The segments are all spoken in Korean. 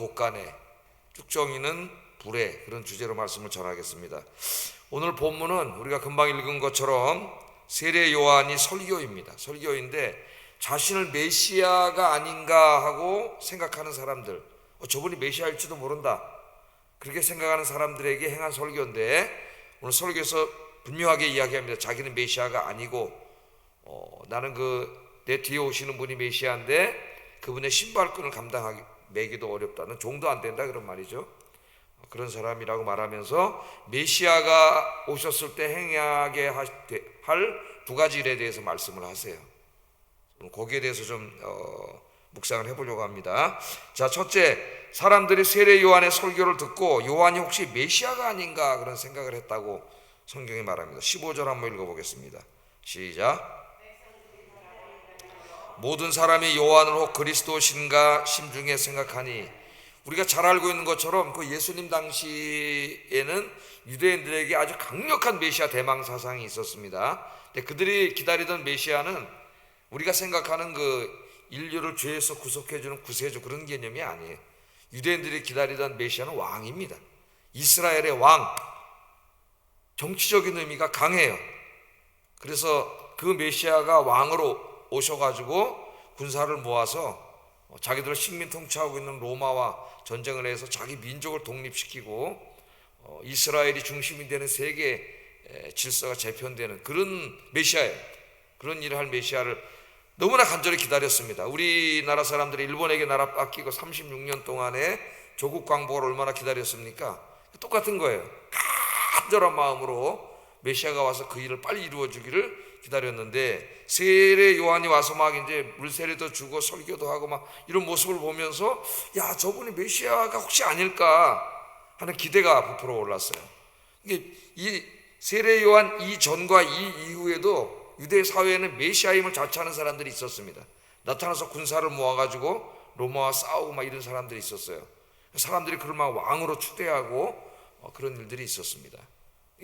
곳간에 쭉정이는 불에, 그런 주제로 말씀을 전하겠습니다. 오늘 본문은 우리가 금방 읽은 것처럼 세례 요한이 설교입니다. 설교인데 자신을 메시아가 아닌가 하고 생각하는 사람들, 저분이 메시아일지도 모른다, 그렇게 생각하는 사람들에게 행한 설교인데, 오늘 설교에서 분명하게 이야기합니다. 자기는 메시아가 아니고 나는 내 뒤에 오시는 분이 메시아인데 그분의 신발끈을 감당하기 매기도 어렵다는, 종도 안 된다 그런 말이죠. 그런 사람이라고 말하면서 메시아가 오셨을 때 행하게 할 두 가지 일에 대해서 말씀을 하세요. 거기에 대해서 좀 묵상을 해보려고 합니다. 자, 첫째, 사람들이 세례 요한의 설교를 듣고 요한이 혹시 메시아가 아닌가 그런 생각을 했다고 성경이 말합니다. 15절 한번 읽어보겠습니다. 시작. 모든 사람이 요한을 혹 그리스도신가 심중에 생각하니, 우리가 잘 알고 있는 것처럼 그 예수님 당시에는 유대인들에게 아주 강력한 메시아 대망 사상이 있었습니다. 근데 그들이 기다리던 메시아는 우리가 생각하는 인류를 죄에서 구속해주는 구세주 그런 개념이 아니에요. 유대인들이 기다리던 메시아는 왕입니다. 이스라엘의 왕, 정치적인 의미가 강해요. 그래서 그 메시아가 왕으로 오셔가지고 군사를 모아서 자기들 식민 통치하고 있는 로마와 전쟁을 해서 자기 민족을 독립시키고 이스라엘이 중심이 되는 세계 질서가 재편되는 그런 메시아예요. 그런 일을 할 메시아를 너무나 간절히 기다렸습니다. 우리나라 사람들이 일본에게 나라 뺏기고 36년 동안에 조국 광복을 얼마나 기다렸습니까? 똑같은 거예요. 간절한 마음으로 메시아가 와서 그 일을 빨리 이루어주기를 기다렸는데, 세례 요한이 와서 막 이제 물세례도 주고 설교도 하고 막 이런 모습을 보면서 야, 저분이 메시아가 혹시 아닐까 하는 기대가 부풀어 올랐어요. 이게 이 세례 요한 이전과 이 이후에도 유대 사회에는 메시아임을 자처하는 사람들이 있었습니다. 나타나서 군사를 모아가지고 로마와 싸우고 막 이런 사람들이 있었어요. 사람들이 그를 막 왕으로 추대하고 그런 일들이 있었습니다.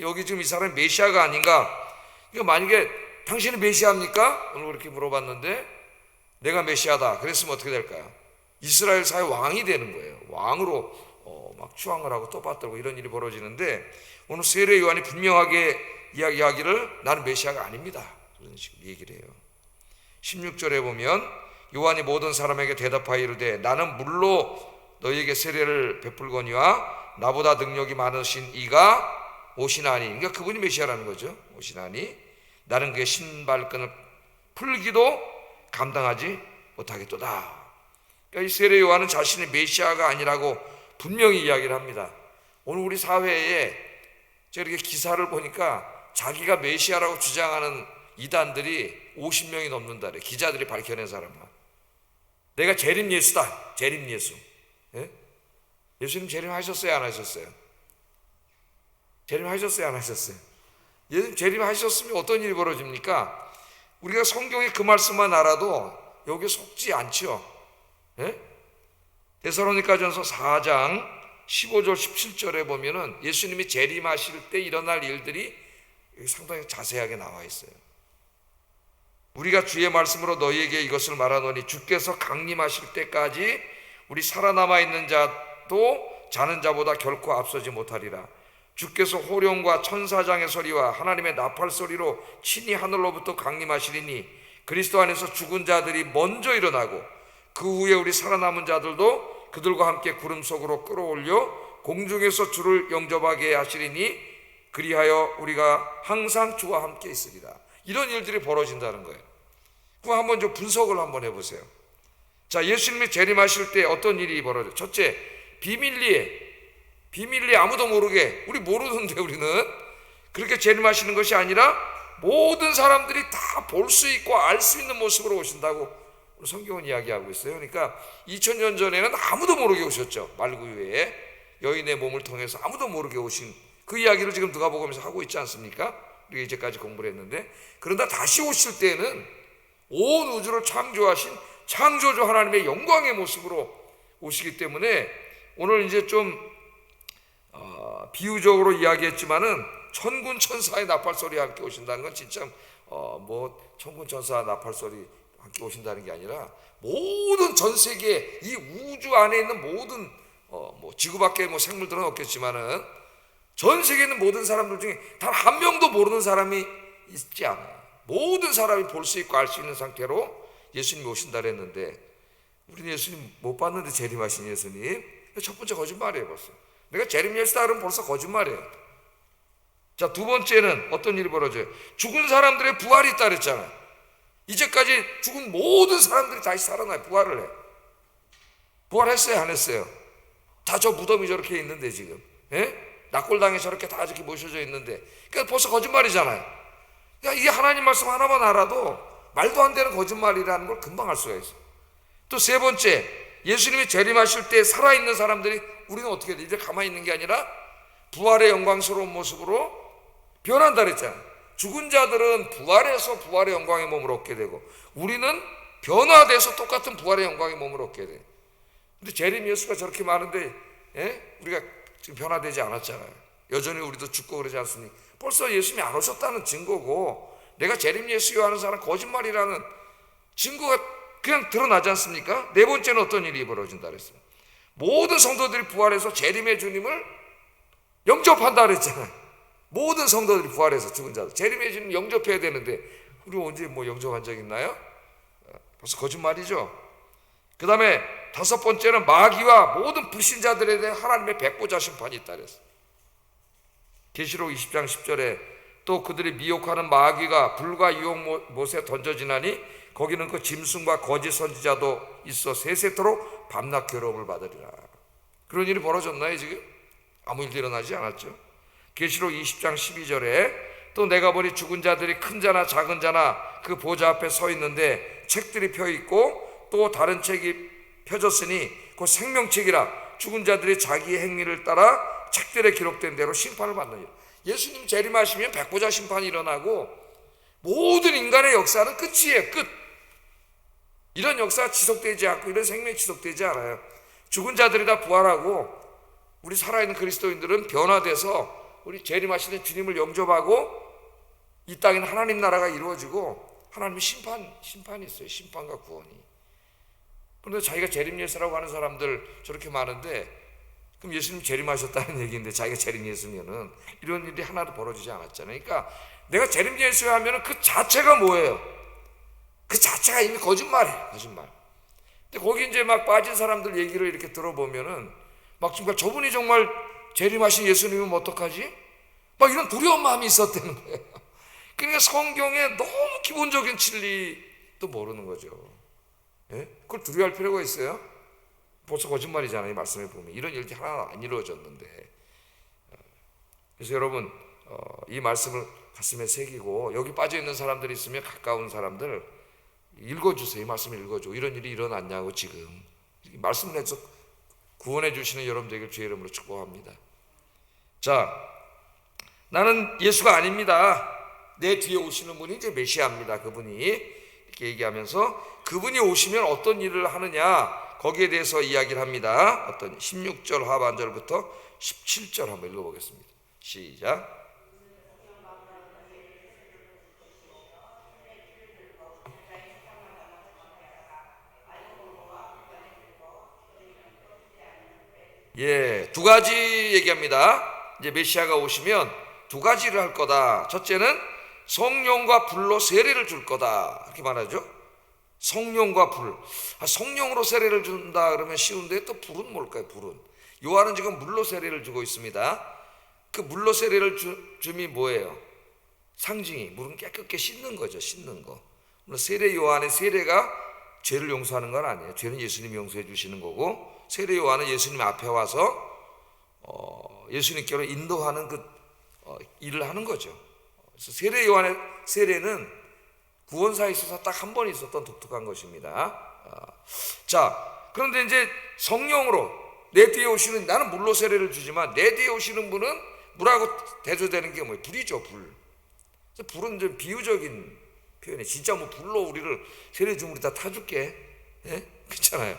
여기 지금 이 사람이 메시아가 아닌가? 이거 만약에 당신은 메시아입니까? 오늘 그렇게 물어봤는데 내가 메시아다 그랬으면 어떻게 될까요? 이스라엘 사회 왕이 되는 거예요. 왕으로 막 추앙을 하고 떠받들고 이런 일이 벌어지는데, 오늘 세례 요한이 분명하게 이야기를 나는 메시아가 아닙니다 그런 식으로 얘기를 해요. 16절에 보면 요한이 모든 사람에게 대답하여 이르되 나는 물로 너희에게 세례를 베풀거니와 나보다 능력이 많으신 이가 오시나니, 그러니까 그분이 메시아라는 거죠. 오시나니 나는 그의 신발끈을 풀기도 감당하지 못하겠도다. 그러니까 이 세례 요한은 자신이 메시아가 아니라고 분명히 이야기를 합니다. 오늘 우리 사회에 제가 이렇게 기사를 보니까 자기가 메시아라고 주장하는 이단들이 50명이 넘는다래. 기자들이 밝혀낸 사람만. 내가 재림 예수다. 재림 예수. 예? 예수님 재림하셨어요? 안 하셨어요? 재림하셨어요? 안 하셨어요? 예수님 재림하셨으면 어떤 일이 벌어집니까? 우리가 성경에 그 말씀만 알아도 여기에 속지 않죠. 예? 데살로니가전서 4장 15절 17절에 보면은 예수님이 재림하실 때 일어날 일들이 상당히 자세하게 나와 있어요. 우리가 주의 말씀으로 너희에게 이것을 말하노니 주께서 강림하실 때까지 우리 살아남아 있는 자도 자는 자보다 결코 앞서지 못하리라. 주께서 호령과 천사장의 소리와 하나님의 나팔 소리로 친히 하늘로부터 강림하시리니 그리스도 안에서 죽은 자들이 먼저 일어나고 그 후에 우리 살아남은 자들도 그들과 함께 구름 속으로 끌어올려 공중에서 주를 영접하게 하시리니 그리하여 우리가 항상 주와 함께 있으리라. 이런 일들이 벌어진다는 거예요. 그럼 한번 좀 분석을 한번 해보세요. 자, 예수님이 재림하실 때 어떤 일이 벌어져요? 첫째, 비밀리에 아무도 모르게, 우리 모르는데 우리는 그렇게 재림하시는 것이 아니라 모든 사람들이 다 볼 수 있고 알 수 있는 모습으로 오신다고 성경은 이야기하고 있어요. 그러니까 2000년 전에는 아무도 모르게 오셨죠. 말구유에 여인의 몸을 통해서 아무도 모르게 오신 그 이야기를 지금 누가복음에서 하고 있지 않습니까? 우리가 이제까지 공부를 했는데, 그런데 다시 오실 때는 온 우주를 창조하신 창조주 하나님의 영광의 모습으로 오시기 때문에 오늘 이제 좀 비유적으로 이야기했지만은 천군 천사의 나팔 소리와 함께 오신다는 건 진짜 천군 천사 나팔 소리 함께 오신다는 게 아니라 모든 전 세계 이 우주 안에 있는 모든 뭐 지구 밖에 뭐 생물들은 없겠지만은 전 세계에 있는 모든 사람들 중에 단 한 명도 모르는 사람이 있지 않아요. 모든 사람이 볼 수 있고 알 수 있는 상태로 예수님이 오신다 그랬는데, 우리는 예수님 못 봤는데 재림하신 예수님, 첫 번째 거짓말이에요. 벌써 내가 재림 예수다 그러면 벌써 거짓말이에요. 자, 두 번째는 어떤 일이 벌어져요? 죽은 사람들의 부활이 있다 그랬잖아요. 이제까지 죽은 모든 사람들이 다시 살아나요. 부활을 해. 부활했어요, 안 했어요? 다 저 무덤이 저렇게 있는데 지금, 예? 낙골당에 저렇게 다 저렇게 모셔져 있는데, 그러니까 벌써 거짓말이잖아요. 야, 이게 하나님 말씀 하나만 알아도 말도 안 되는 거짓말이라는 걸 금방 알 수가 있어요. 또 세 번째, 예수님이 재림하실 때 살아있는 사람들이, 우리는 어떻게 돼? 이제 가만히 있는 게 아니라 부활의 영광스러운 모습으로 변한다 그랬잖아요. 죽은 자들은 부활해서 부활의 영광의 몸을 얻게 되고, 우리는 변화돼서 똑같은 부활의 영광의 몸을 얻게 돼요. 근데 재림 예수가 저렇게 많은데, 예? 우리가 지금 변화되지 않았잖아요. 여전히 우리도 죽고 그러지 않습니까? 벌써 예수님이 안 오셨다는 증거고, 내가 재림 예수요 하는 사람 거짓말이라는 증거가 그냥 드러나지 않습니까? 네 번째는 어떤 일이 벌어진다 그랬어요? 모든 성도들이 부활해서 재림의 주님을 영접한다 그랬잖아요. 모든 성도들이 부활해서 죽은 자들 재림의 주님 영접해야 되는데, 우리 언제 뭐 영접한 적 있나요? 벌써 거짓말이죠. 그 다음에 다섯 번째는 마귀와 모든 불신자들에 대해 하나님의 백보자 심판이 있다 그랬어요. 계시록 20장 10절에 또 그들이 미혹하는 마귀가 불과 유혹 못에 던져지나니 거기는 그 짐승과 거짓 선지자도 있어 세세토록 밤낮 괴로움을 받으리라. 그런 일이 벌어졌나요 지금? 아무 일도 일어나지 않았죠. 계시록 20장 12절에 또 내가 보니 죽은 자들이 큰 자나 작은 자나 그 보좌 앞에 서 있는데 책들이 펴 있고 또 다른 책이 펴졌으니 그 생명책이라 죽은 자들이 자기의 행위를 따라 책들에 기록된 대로 심판을 받느니라. 예수님 재림하시면 백보자 심판이 일어나고 모든 인간의 역사는 끝이에요. 끝. 이런 역사가 지속되지 않고 이런 생명이 지속되지 않아요. 죽은 자들이 다 부활하고 우리 살아있는 그리스도인들은 변화돼서 우리 재림하시는 주님을 영접하고 이 땅에는 하나님 나라가 이루어지고 하나님의 심판이 있어요. 심판과 구원이. 그런데 자기가 재림 예수라고 하는 사람들 저렇게 많은데, 그럼 예수님 재림하셨다는 얘기인데 자기가 재림 예수면은 이런 일이 하나도 벌어지지 않았잖아요. 그러니까 내가 재림 예수 하면은 그 자체가 뭐예요? 그 자체가 이미 거짓말이에요. 거짓말. 근데 거기 이제 막 빠진 사람들 얘기를 이렇게 들어보면은 막 정말 저분이 정말 재림하신 예수님이면 어떡하지? 막 이런 두려운 마음이 있었다는 거예요. 그러니까 성경의 너무 기본적인 진리도 모르는 거죠. 예? 그걸 두려워할 필요가 있어요? 벌써 거짓말이잖아요. 이 말씀에 보면 이런 일이 하나 안 이루어졌는데. 그래서 여러분 이 말씀을 가슴에 새기고 여기 빠져있는 사람들이 있으면 가까운 사람들 읽어주세요. 이 말씀을 읽어줘. 이런 일이 일어났냐고 지금 말씀을 해서 구원해 주시는 여러분 되길 주의 이름으로 축복합니다. 자, 나는 예수가 아닙니다. 내 뒤에 오시는 분이 이제 메시아입니다. 그분이 이렇게 얘기하면서 그분이 오시면 어떤 일을 하느냐 거기에 대해서 이야기를 합니다. 어떤 16절 하반절부터 17절 한번 읽어보겠습니다. 시작. 예, 두 가지 얘기합니다. 이제 메시아가 오시면 두 가지를 할 거다. 첫째는 성령과 불로 세례를 줄 거다. 이렇게 말하죠. 성령과 불. 성령으로 세례를 준다 그러면 쉬운데 또 불은 뭘까요? 불은. 요한은 지금 물로 세례를 주고 있습니다. 그 물로 세례를 줌이 뭐예요? 상징이 물은 깨끗게 씻는 거죠. 씻는 거. 물론 세례 요한의 세례가 죄를 용서하는 건 아니에요. 죄는 예수님이 용서해 주시는 거고, 세례 요한은 예수님 앞에 와서 예수님께로 인도하는 그 일을 하는 거죠. 그래서 세례 요한의 세례는 구원사에 있어서 딱 한 번 있었던 독특한 것입니다. 자, 그런데 이제 성령으로 내 뒤에 오시는, 나는 물로 세례를 주지만 내 뒤에 오시는 분은 물하고 대조되는 게 뭐예요? 불이죠. 불. 불은 좀 비유적인 표현이에요. 진짜 뭐 불로 우리를 세례 주면 우리 다 타줄게, 예? 그렇잖아요.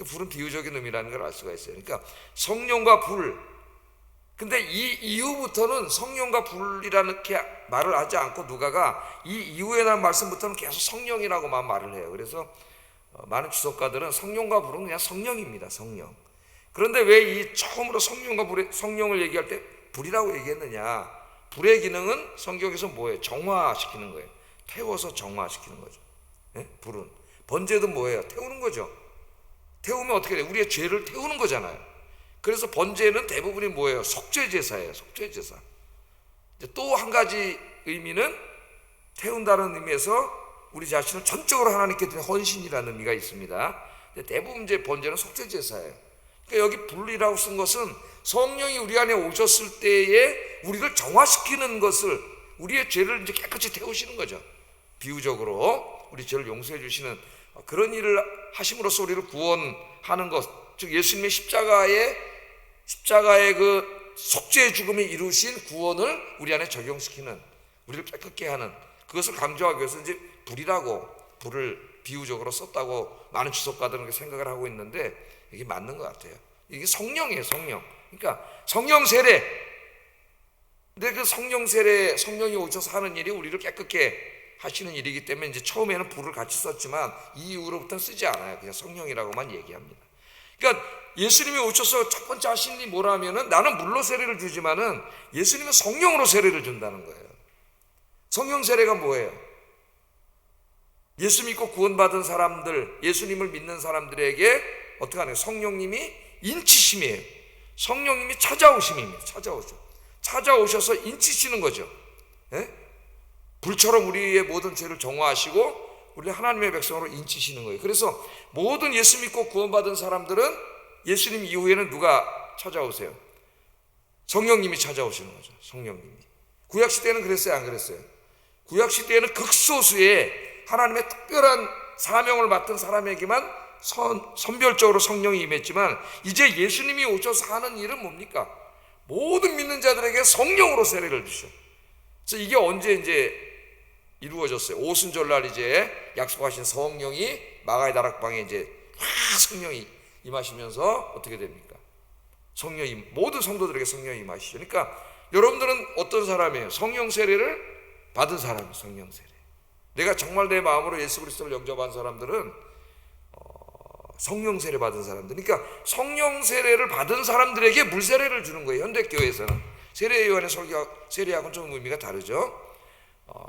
불은 비유적인 의미라는 걸 알 수가 있어요. 그러니까 성령과 불. 근데 이 이후부터는 성령과 불이라는 이렇게 말을 하지 않고 누가가 이 이후에 난 말씀부터는 계속 성령이라고만 말을 해요. 그래서 많은 주석가들은 성령과 불은 그냥 성령입니다. 성령. 그런데 왜 이 처음으로 성령을 얘기할 때 불이라고 얘기했느냐? 불의 기능은 성경에서 뭐예요? 정화시키는 거예요. 태워서 정화시키는 거죠. 예? 불은. 번제도 뭐예요? 태우는 거죠. 태우면 어떻게 돼요? 우리의 죄를 태우는 거잖아요. 그래서 번제는 대부분이 뭐예요? 속죄제사예요. 속죄제사. 또 한 가지 의미는 태운다는 의미에서 우리 자신을 전적으로 하나님께 드린 헌신이라는 의미가 있습니다. 대부분 이제 번제는 속죄제사예요. 그러니까 여기 불이라고 쓴 것은 성령이 우리 안에 오셨을 때에 우리를 정화시키는 것을, 우리의 죄를 이제 깨끗이 태우시는 거죠. 비유적으로 우리 죄를 용서해 주시는 그런 일을 하심으로써 우리를 구원하는 것, 즉 예수님의 십자가의 그 속죄의 죽음이 이루신 구원을 우리 안에 적용시키는, 우리를 깨끗게 하는, 그것을 강조하기 위해서 이제 불을 비유적으로 썼다고 많은 주석가들은 생각을 하고 있는데 이게 맞는 것 같아요. 이게 성령이에요, 성령. 그러니까 성령 세례. 근데 그 성령 세례, 성령이 오셔서 하는 일이 우리를 깨끗게 하시는 일이기 때문에 이제 처음에는 불을 같이 썼지만 이 이후로부터는 쓰지 않아요. 그냥 성령이라고만 얘기합니다. 그러니까 예수님이 오셔서 첫 번째 하신 일이 뭐라면은 나는 물로 세례를 주지만은 예수님은 성령으로 세례를 준다는 거예요. 성령 세례가 뭐예요? 예수 믿고 구원받은 사람들, 예수님을 믿는 사람들에게 어떻게 하나요? 성령님이 인치심이에요. 성령님이 찾아오심입니다. 찾아오셔서 인치시는 거죠. 예? 불처럼 우리의 모든 죄를 정화하시고 우리 하나님의 백성으로 인치시는 거예요. 그래서 모든 예수 믿고 구원받은 사람들은 예수님 이후에는 누가 찾아오세요? 성령님이 찾아오시는 거죠. 성령님이. 구약시대에는 그랬어요? 안 그랬어요? 구약시대에는 극소수의 하나님의 특별한 사명을 맡은 사람에게만 선별적으로 성령이 임했지만 이제 예수님이 오셔서 하는 일은 뭡니까? 모든 믿는 자들에게 성령으로 세례를 주셔. 그래서 이게 언제 이제 이루어졌어요? 오순절날 이제 약속하신 성령이 마가의 다락방에 이제 성령이 임하시면서 어떻게 됩니까? 성령이 모든 성도들에게 성령이 임하시죠. 그러니까 여러분들은 어떤 사람이에요? 성령 세례를 받은 사람이에요. 성령 세례. 내가 정말 내 마음으로 예수 그리스도를 영접한 사람들은 성령 세례 받은 사람들. 그러니까 성령 세례를 받은 사람들에게 물 세례를 주는 거예요. 현대교회에서는 세례요한의 세례하고는 좀 의미가 다르죠.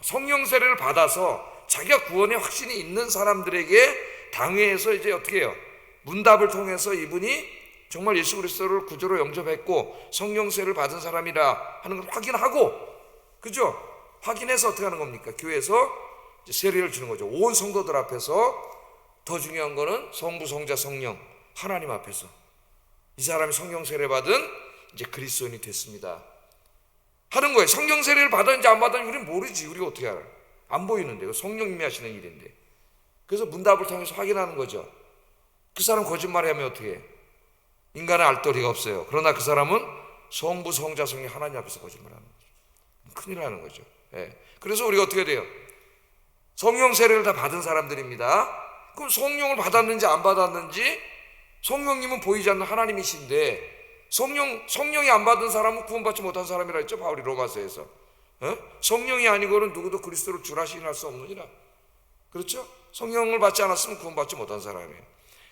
성령 세례를 받아서 자기가 구원의 확신이 있는 사람들에게 당회에서 이제 어떻게 해요? 문답을 통해서 이분이 정말 예수 그리스도를 구주로 영접했고 성령 세례를 받은 사람이라 하는 걸 확인하고, 그죠? 확인해서 어떻게 하는 겁니까? 교회에서 세례를 주는 거죠. 온 성도들 앞에서. 더 중요한 거는 성부, 성자, 성령 하나님 앞에서 이 사람이 성령 세례 받은 이제 그리스도인이 됐습니다 하는 거예요. 성령 세례를 받았는지 안 받았는지 우리는 모르지. 우리가 어떻게 알아요? 안 보이는데. 성령님이 하시는 일인데. 그래서 문답을 통해서 확인하는 거죠. 그 사람 거짓말하면 어떻게 해요? 인간의 알도리가 없어요. 그러나 그 사람은 성부, 성자, 성령 하나님 앞에서 거짓말하는 거죠. 큰일 나는 거죠. 예. 그래서 우리가 어떻게 돼요? 성령 세례를 다 받은 사람들입니다. 그럼 성령을 받았는지 안 받았는지, 성령님은 보이지 않는 하나님이신데 성령이 안 받은 사람은 구원받지 못한 사람이라 했죠. 바울이 로마서에서. 성령이 아니고는 누구도 그리스도를 주라 시인할 수 없느니라. 그렇죠? 성령을 받지 않았으면 구원받지 못한 사람이에요.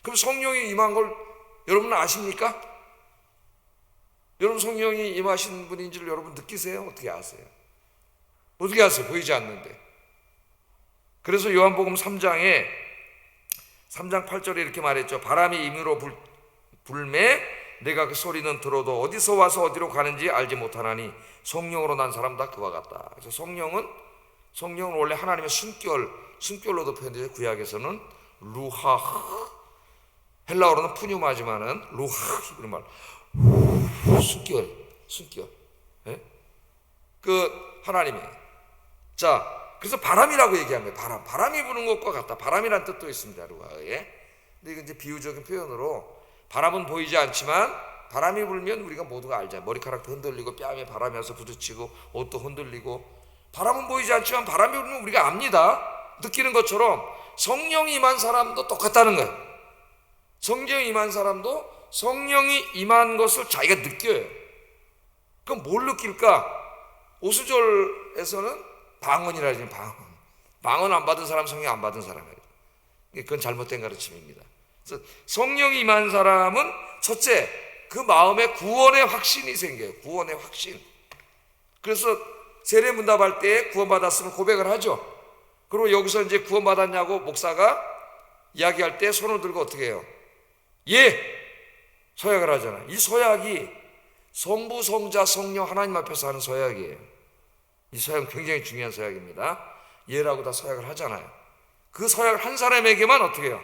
그럼 성령이 임한 걸 여러분은 아십니까? 여러분 성령이 임하신 분인지를 여러분 느끼세요? 어떻게 아세요? 어떻게 아세요? 보이지 않는데. 그래서 요한복음 3장 8절에 이렇게 말했죠. 바람이 임으로 불매 내가 그 소리는 들어도 어디서 와서 어디로 가는지 알지 못하나니 성령으로 난 사람 다 그와 같다. 그래서 성령은 원래 하나님의 숨결로도 표현되죠. 구약에서는 루하, 헬라어로는 푸뉴마지만은 루하 이런 말, 숨결. 예? 그 하나님이. 자, 그래서 바람이라고 얘기합니다. 바람이 부는 것과 같다. 바람이란 뜻도 있습니다. 루하에. 근데 이건 이제 비유적인 표현으로 바람은 보이지 않지만 바람이 불면 우리가 모두가 알잖아요. 머리카락도 흔들리고 뺨에 바람이 와서 부딪히고 옷도 흔들리고. 바람은 보이지 않지만 바람이 불면 우리가 압니다. 느끼는 것처럼 성령이 임한 사람도 똑같다는 거예요. 성령이 임한 사람도 성령이 임한 것을 자기가 느껴요. 그럼 뭘 느낄까? 오수절에서는 방언이라 하죠. 방언 안 받은 사람, 성령 안 받은 사람이에요. 그건 잘못된 가르침입니다. 그래서 성령이 임한 사람은 첫째, 그 마음에 구원의 확신이 생겨요. 구원의 확신. 그래서 세례 문답할 때 구원받았으면 고백을 하죠. 그리고 여기서 이제 구원받았냐고 목사가 이야기할 때 손을 들고 어떻게 해요? 예! 서약을 하잖아요. 이 서약이 성부, 성자, 성령 하나님 앞에서 하는 서약이에요. 이 서약은 굉장히 중요한 서약입니다. 예라고 다 서약을 하잖아요. 그 서약을 한 사람에게만 어떻게 해요?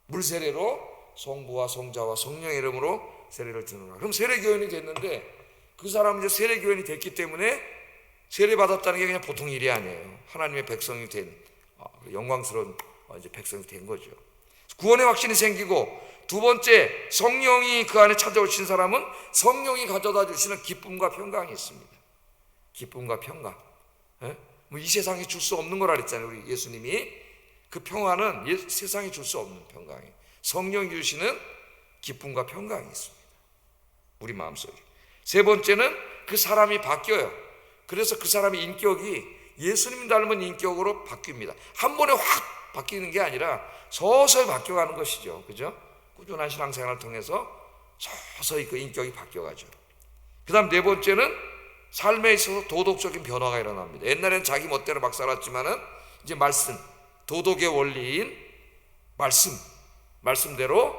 물세례로 성부와 성자와 성령의 이름으로 세례를 주는가. 그럼 세례교인이 됐는데 그 사람은 이제 세례교인이 됐기 때문에 세례 받았다는 게 그냥 보통 일이 아니에요. 하나님의 백성이 된 영광스러운 이제 백성이 된 거죠. 구원의 확신이 생기고, 두 번째, 성령이 그 안에 찾아오신 사람은 성령이 가져다 주시는 기쁨과 평강이 있습니다. 기쁨과 평강. 뭐 이 세상에 줄 수 없는 거라 그랬잖아요. 우리 예수님이. 그 평화는 세상에 줄 수 없는 평강이에요. 성령이 주시는 기쁨과 평강이 있습니다. 우리 마음속에. 세 번째는 그 사람이 바뀌어요. 그래서 그 사람의 인격이 예수님 닮은 인격으로 바뀝니다. 한 번에 확 바뀌는 게 아니라 서서히 바뀌어가는 것이죠. 그죠? 꾸준한 신앙생활을 통해서 서서히 그 인격이 바뀌어가죠. 그 다음 네 번째는 삶에 있어서 도덕적인 변화가 일어납니다. 옛날에는 자기 멋대로 막 살았지만은 이제 말씀, 도덕의 원리인 말씀대로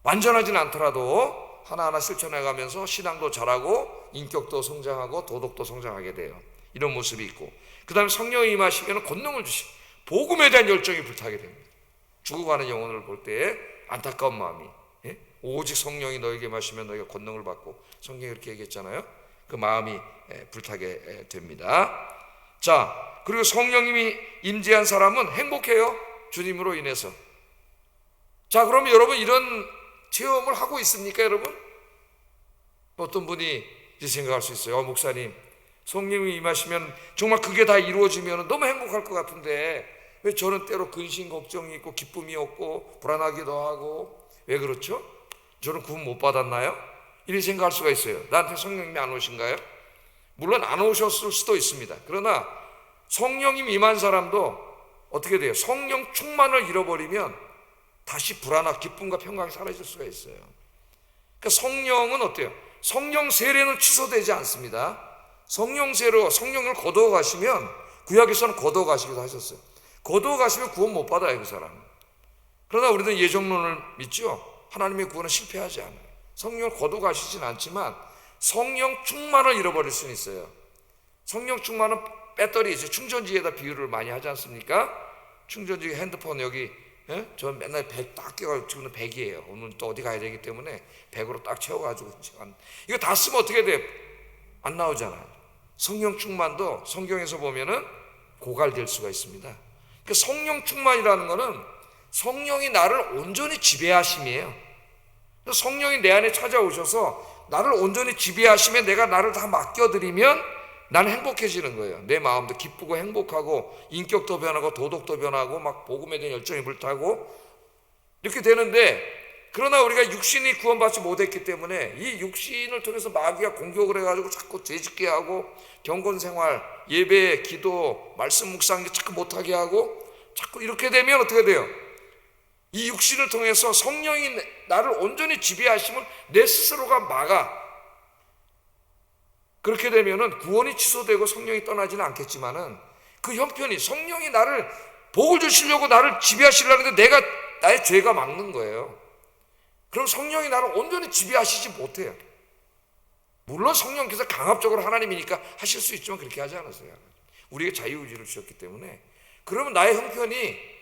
완전하진 않더라도 하나하나 실천해가면서 신앙도 잘하고 인격도 성장하고 도덕도 성장하게 돼요. 이런 모습이 있고, 그 다음에 성령이 임하시면 권능을 주시고 복음에 대한 열정이 불타게 됩니다. 죽어가는 영혼을 볼 때 안타까운 마음이, 오직 성령이 너에게 임하시면 너희가 권능을 받고, 성경이 그렇게 얘기했잖아요. 그 마음이 불타게 됩니다. 자, 그리고 성령님이 임재한 사람은 행복해요. 주님으로 인해서. 자, 그러면 여러분 이런 체험을 하고 있습니까, 여러분? 어떤 분이 이제 생각할 수 있어요. 목사님, 성령이 임하시면 정말 그게 다 이루어지면 너무 행복할 것 같은데 왜 저는 때로 근심 걱정이 있고 기쁨이 없고 불안하기도 하고, 왜 그렇죠? 저는 구원 못 받았나요? 이렇게 생각할 수가 있어요. 나한테 성령님이 안 오신가요? 물론 안 오셨을 수도 있습니다. 그러나 성령님 임한 사람도 어떻게 돼요? 성령 충만을 잃어버리면 다시 불안하고 기쁨과 평강이 사라질 수가 있어요. 그러니까 성령은 어때요? 성령 세례는 취소되지 않습니다. 성령 세례로 성령을 거두어 가시면, 구약에서는 거두어 가시기도 하셨어요. 거두어 가시면 구원 못 받아요, 그 사람은. 그러나 우리는 예정론을 믿죠. 하나님의 구원은 실패하지 않아요. 성령을 거두어 가시진 않지만 성령 충만을 잃어버릴 수는 있어요. 성령 충만은 배터리, 이제 충전지에다 비유를 많이 하지 않습니까? 충전지 핸드폰 여기, 저 맨날 100 딱 끼워가지고 지금은 100이에요. 오늘 또 어디 가야 되기 때문에 100으로 딱 채워가지고 이거 다 쓰면 어떻게 돼요? 안 나오잖아요. 성령 충만도 성경에서 보면은 고갈될 수가 있습니다. 그러니까 성령 충만이라는 거는 성령이 나를 온전히 지배하심이에요. 성령이 내 안에 찾아오셔서 나를 온전히 지배하시면, 내가 나를 다 맡겨드리면 나는 행복해지는 거예요. 내 마음도 기쁘고 행복하고 인격도 변하고 도덕도 변하고 막 복음에 대한 열정이 불타고 이렇게 되는데, 그러나 우리가 육신이 구원받지 못했기 때문에 이 육신을 통해서 마귀가 공격을 해가지고 자꾸 죄짓게 하고 경건생활, 예배, 기도, 말씀 묵상이 자꾸 못하게 하고, 자꾸 이렇게 되면 어떻게 돼요? 이 육신을 통해서 성령이 나를 온전히 지배하심을 내 스스로가 막아. 그렇게 되면은 구원이 취소되고 성령이 떠나지는 않겠지만은, 그 형편이 성령이 나를 복을 주시려고 나를 지배하시려는데 내가 나의 죄가 막는 거예요. 그럼 성령이 나를 온전히 지배하시지 못해요. 물론 성령께서 강압적으로 하나님이니까 하실 수 있지만 그렇게 하지 않으세요. 우리에게 자유의지를 주셨기 때문에. 그러면 나의 형편이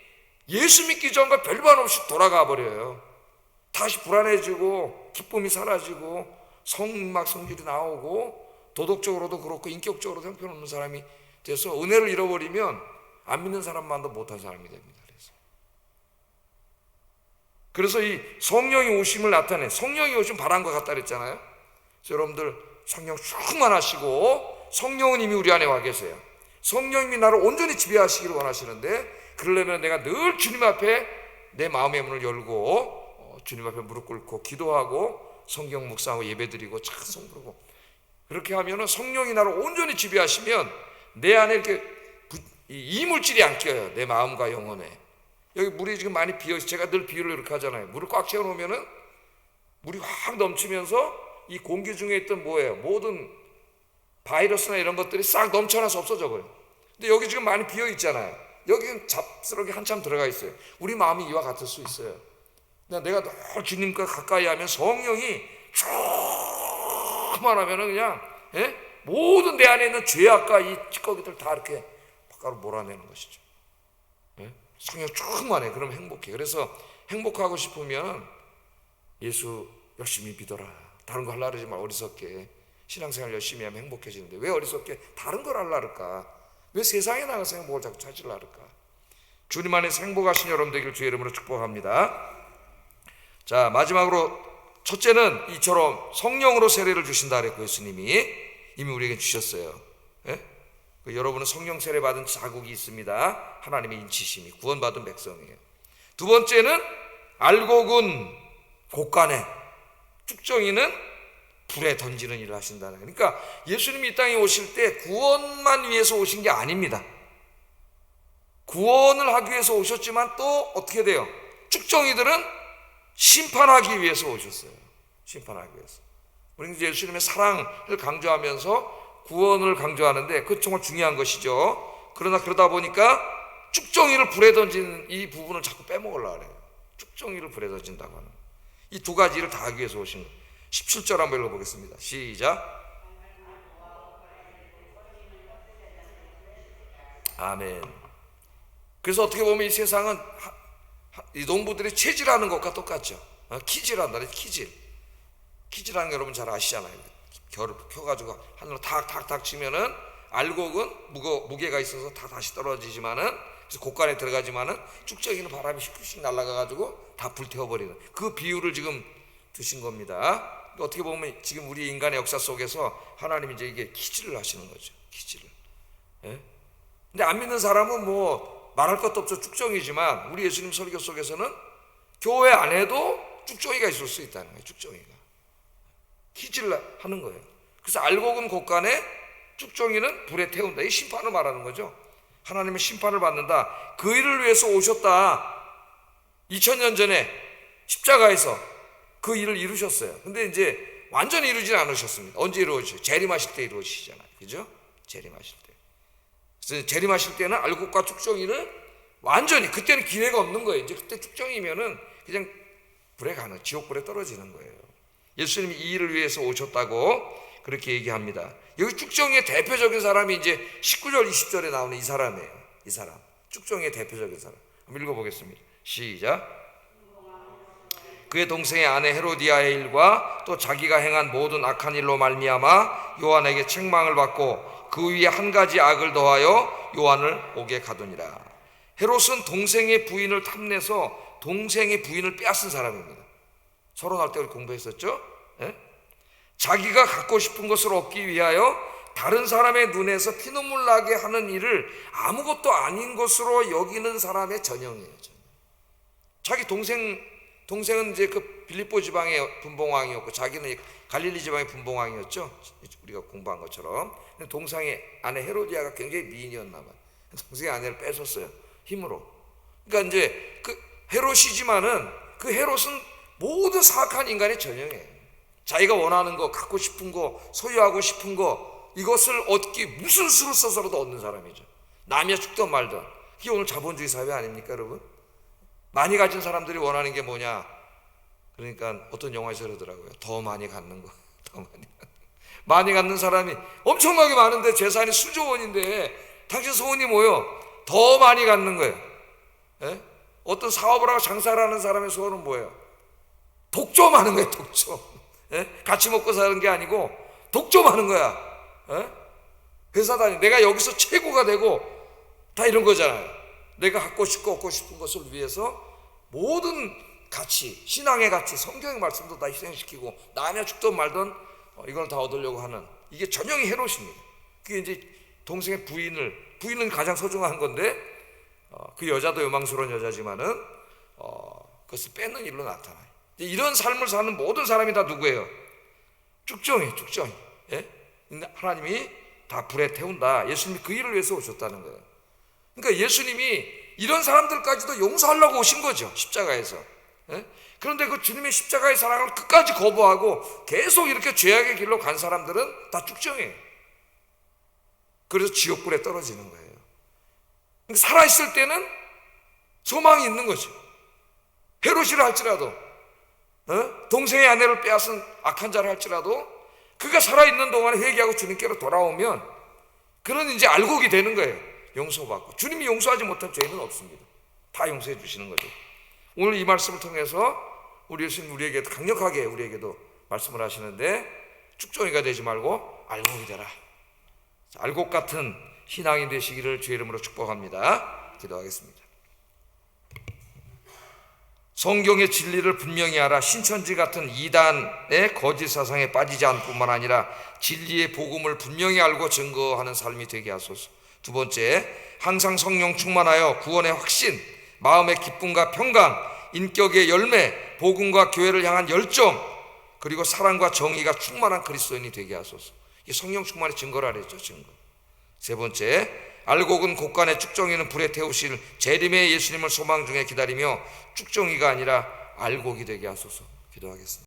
예수 믿기 전과 별반 없이 돌아가 버려요. 다시 불안해지고 기쁨이 사라지고 성질이 나오고 도덕적으로도 그렇고 인격적으로도 형편없는 사람이 돼서 은혜를 잃어버리면 안 믿는 사람만도 못한 사람이 됩니다. 그래서 이 성령이 오심을 나타내, 성령이 오시면 바람과 같다 그랬잖아요. 그래서 여러분들 성령 충만하시고, 성령은 이미 우리 안에 와 계세요. 성령님이 나를 온전히 지배하시기를 원하시는데, 그러려면 내가 늘 주님 앞에 내 마음의 문을 열고 주님 앞에 무릎 꿇고 기도하고 성경 묵상하고 예배드리고 찬송 부르고, 그렇게 하면은 성령이 나를 온전히 지배하시면 내 안에 이렇게 이물질이 안 껴요. 내 마음과 영혼에. 여기 물이 지금 많이 비어 있어요. 제가 늘 비유를 이렇게 하잖아요. 물을 꽉 채워놓으면은 물이 확 넘치면서 이 공기 중에 있던 뭐예요? 모든 바이러스나 이런 것들이 싹 넘쳐나서 없어져 버려요. 근데 여기 지금 많이 비어 있잖아요. 여기는 잡스럽게 한참 들어가 있어요. 우리 마음이 이와 같을 수 있어요. 내가 늘 주님과 가까이 하면 성령이 조금만 하면은 그냥 모든 내 안에 있는 죄악과 이 찌꺼기들 다 이렇게 바깥으로 몰아내는 것이죠. 성령 조금만 해. 그럼 행복해. 그래서 행복하고 싶으면 예수 열심히 믿어라. 다른 거 하려고 그러지 마. 어리석게 신앙생활 열심히 하면 행복해지는데 왜 어리석게 다른 걸 하려고 할까? 왜 세상에 나가서 행복을 자꾸 찾으려고 할까? 주님 안에서 행복하신 여러분 되길 주의 이름으로 축복합니다. 자, 마지막으로 첫째는 이처럼 성령으로 세례를 주신다 그랬고 예수님이 이미 우리에게 주셨어요. 여러분은 성령 세례 받은 자국이 있습니다. 하나님의 인치심이 구원받은 백성이에요. 두 번째는 알곡은 곳간에, 쭉정이는 불에 던지는 일을 하신다는 거예요. 그러니까 예수님이 이 땅에 오실 때 구원만 위해서 오신 게 아닙니다. 구원을 하기 위해서 오셨지만 또 어떻게 돼요? 쭉정이들은 심판하기 위해서 오셨어요. 심판하기 위해서. 우리는 이제 예수님의 사랑을 강조하면서 구원을 강조하는데 그건 정말 중요한 것이죠. 그러나 그러다 보니까 쭉정이를 불에 던지는 이 부분을 자꾸 빼먹으려고 해요. 쭉정이를 불에 던진다고 하는 이 두 가지를 다 하기 위해서 오신 거예요. 17절 한번 읽어보겠습니다. 시작. 아멘. 그래서 어떻게 보면 이 세상은 이 농부들이 채질하는 것과 똑같죠. 키질한다. 키질하는 거 여러분 잘 아시잖아요. 겨를 펴가지고 하늘로 탁탁탁 치면은 알곡은 무게가 있어서 다 다시 떨어지지만은 그래서 곳간에 들어가지만은 쭉정이는 바람이 휙휙 날아가가지고 다 불태워버리는 그 비유를 지금 드신 겁니다. 어떻게 보면 지금 우리 인간의 역사 속에서 하나님이 이제 이게 키질을 하시는 거죠. 키질을. 근데 안 믿는 사람은 뭐 말할 것도 없죠. 쭉정이지만 우리 예수님 설교 속에서는 교회 안에도 쭉정이가 있을 수 있다는 거예요. 쭉정이가. 키질을 하는 거예요. 그래서 알곡은 곳간에 쭉정이는 불에 태운다. 이 심판을 말하는 거죠. 하나님의 심판을 받는다. 그 일을 위해서 오셨다. 2000년 전에 십자가에서 그 일을 이루셨어요. 근데 이제 완전히 이루지는 않으셨습니다. 언제 이루어지죠? 재림하실 때 이루어지시잖아요. 그죠? 재림하실 때. 그래서 재림하실 때는 알곡과 쭉정이를 완전히, 그때는 기회가 없는 거예요. 이제 그때 쭉정이면은 그냥 불에 가는, 지옥불에 떨어지는 거예요. 예수님이 이 일을 위해서 오셨다고 그렇게 얘기합니다. 여기 쭉정이의 대표적인 사람이 이제 19절 20절에 나오는 이 사람이에요. 이 사람, 쭉정이의 대표적인 사람. 한번 읽어보겠습니다. 시작. 그의 동생의 아내 헤로디아의 일과 또 자기가 행한 모든 악한 일로 말미암아 요한에게 책망을 받고 그 위에 한 가지 악을 더하여 요한을 옥에 가두니라. 헤롯은 동생의 부인을 탐내서 동생의 부인을 빼앗은 사람입니다. 서론할 때 우리 공부했었죠? 자기가 갖고 싶은 것을 얻기 위하여 다른 사람의 눈에서 피눈물 나게 하는 일을 아무것도 아닌 것으로 여기는 사람의 전형이에요. 자기 동생은 이제 그 빌립보 지방의 분봉왕이었고 자기는 갈릴리 지방의 분봉왕이었죠. 우리가 공부한 것처럼. 동생의 아내 헤로디아가 굉장히 미인이었나 봐요. 동생의 아내를 뺏었어요. 힘으로. 그러니까 이제 그 헤롯이지만은 그 헤롯은 모든 사악한 인간의 전형이에요. 자기가 원하는 거, 갖고 싶은 거, 소유하고 싶은 거, 이것을 얻기 무슨 수를 써서라도 얻는 사람이죠. 남이야 죽든 말든. 이게 오늘 자본주의 사회 아닙니까, 여러분? 많이 가진 사람들이 원하는 게 뭐냐? 그러니까 어떤 영화에서 그러더라고요. 더 많이 갖는 거. 더 많이 갖는 사람이 엄청나게 많은데 재산이 수조 원인데 당신 소원이 뭐예요? 더 많이 갖는 거예요. 어떤 사업을 하고 장사를 하는 사람의 소원은 뭐예요? 독점하는 거예요. 독점. 같이 먹고 사는 게 아니고 독점하는 거야. 회사 다니 내가 여기서 최고가 되고 다 이런 거잖아요. 내가 갖고 싶고 얻고 싶은 것을 위해서 모든 가치, 신앙의 가치, 성경의 말씀도 다 희생시키고 남이야 죽든 말든 이걸 다 얻으려고 하는, 이게 전형이 헤롯입니다. 그게 이제 동생의 부인은 가장 소중한 건데 그 여자도 요망스러운 여자지만은 그것을 뺏는 일로 나타나요. 이런 삶을 사는 모든 사람이 다 누구예요? 쭉정이. 하나님이 다 불에 태운다. 예수님이 그 일을 위해서 오셨다는 거예요. 그러니까 예수님이 이런 사람들까지도 용서하려고 오신 거죠. 십자가에서. 그런데 그 주님의 십자가의 사랑을 끝까지 거부하고 계속 이렇게 죄악의 길로 간 사람들은 다 쭉정이에요. 그래서 지옥불에 떨어지는 거예요. 살아있을 때는 소망이 있는 거죠. 헤롯이라 할지라도, 동생의 아내를 빼앗은 악한 자를 할지라도 그가 살아있는 동안에 회개하고 주님께로 돌아오면 그는 이제 알곡이 되는 거예요. 용서받고. 주님이 용서하지 못한 죄는 없습니다. 다 용서해 주시는 거죠. 오늘 이 말씀을 통해서 우리 예수님 우리에게도 강력하게 우리에게도 말씀을 하시는데, 쭉정이가 되지 말고 알곡이 되라. 알곡 같은 신앙이 되시기를 주의 이름으로 축복합니다. 기도하겠습니다. 성경의 진리를 분명히 알아 신천지 같은 이단의 거짓 사상에 빠지지 않을 뿐만 아니라 진리의 복음을 분명히 알고 증거하는 삶이 되게 하소서. 두 번째, 항상 성령 충만하여 구원의 확신, 마음의 기쁨과 평강, 인격의 열매, 복음과 교회를 향한 열정, 그리고 사랑과 정의가 충만한 그리스도인이 되게 하소서. 이 성령 충만의 증거라 그랬죠, 증거. 세 번째, 알곡은 곳간에, 쭉정이는 불에 태우실 재림의 예수님을 소망 중에 기다리며 쭉정이가 아니라 알곡이 되게 하소서. 기도하겠습니다.